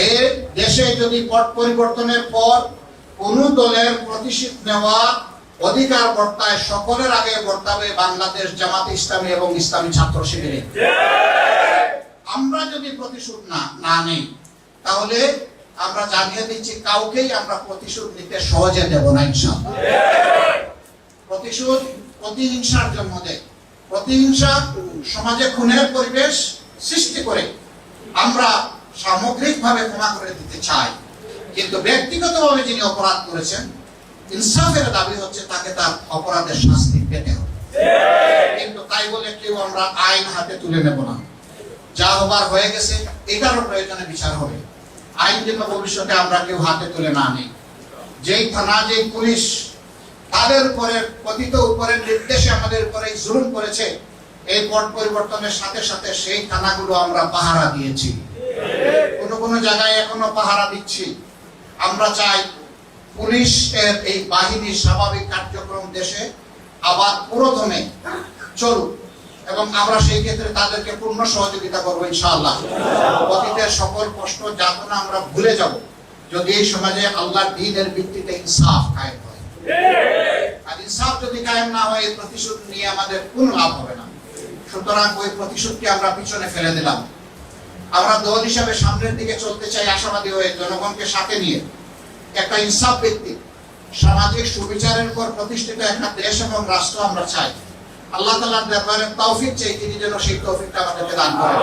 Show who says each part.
Speaker 1: এই দেশে যদি পট পরিবর্তনের পর কোন দলের প্রতিশোধ নেওয়া অধিকার বর্তায়, সকলের আগে বর্তাবে বাংলাদেশ জামাত ইসলামী এবং ইসলামী ছাত্র শিবিরে। আমরা যদি প্রতিশোধ না নেই, তাহলে আমরা জানিয়ে দিচ্ছি কাউকেই আমরা প্রতিশোধ নিতে সহজে দেব না ইনশাআল্লাহ। প্রতিশোধ প্রতিহিংসার জন্ম দেয়। প্রতিহিংসা সমাজে খুনের পরিবেশ সৃষ্টি করে। আমরা সামগ্রিকভাবে ক্ষমা করে দিতে চাই, কিন্তু ব্যক্তিগতভাবে যিনি অপরাধ করেছেন, ইনসাফের দাবি হচ্ছে তাকে তার অপরাধের শাস্তি পেতে হবে। কিন্তু তাই বলে কেউ আমরা আইন হাতে তুলে নেব না। যা হবার হয়ে গেছে, এটারও প্রয়োজনে বিচার হবে। আইন যেন ভবিষ্যতে আমরা কেউ হাতে তুলে না নিই। যেই থানা, যেই পুলিশ তাদের উপরে কথিত উপরের নির্দেশে আমাদের উপরে জুলুম করেছে, এই পট পরিবর্তনের সাথে সাথে সেই থানাগুলো আমরা পাহারা দিয়েছি। কোন জায়গায় এখনো পাহারা দিচ্ছি। আমরা চাই পুলিশের এই বাহিনীর স্বাভাবিক কার্যক্রম দেশে আবার পুরোদমে চলুক, এবং আমরা সেই ক্ষেত্রে তাদেরকে পূর্ণ সহযোগিতা করবো ইনশাআল্লাহ। অতীতের সকল কষ্ট যাতনা আমরা ভুলে যাব যদি এই সমাজে আল্লাহর দ্বীনের ভিত্তিতে ইনসাফ কায়েম হয়। আর ইনসাফ যদি কায়েম না হয়, প্রতিশোধ নিয়ে আমাদের কোনো লাভ হবে না। সুতরাং ওই প্রতিশোধকে আমরা পিছনে ফেলে দিলাম। আমরা দল হিসাবে সামনের দিকে চলতে চাই আশাবাদী হয়ে, জনগণকে সাথে নিয়ে একটা ইনসাফ ভিত্তিক সামাজিক সুবিচারের উপর প্রতিষ্ঠিত একটা দেশ এবং রাষ্ট্র আমরা চাই। আল্লাহ তাআলার দরবারে তৌফিক চাই, তিনি যেন সেই তৌফিকটা আমাদেরকে দান করেন।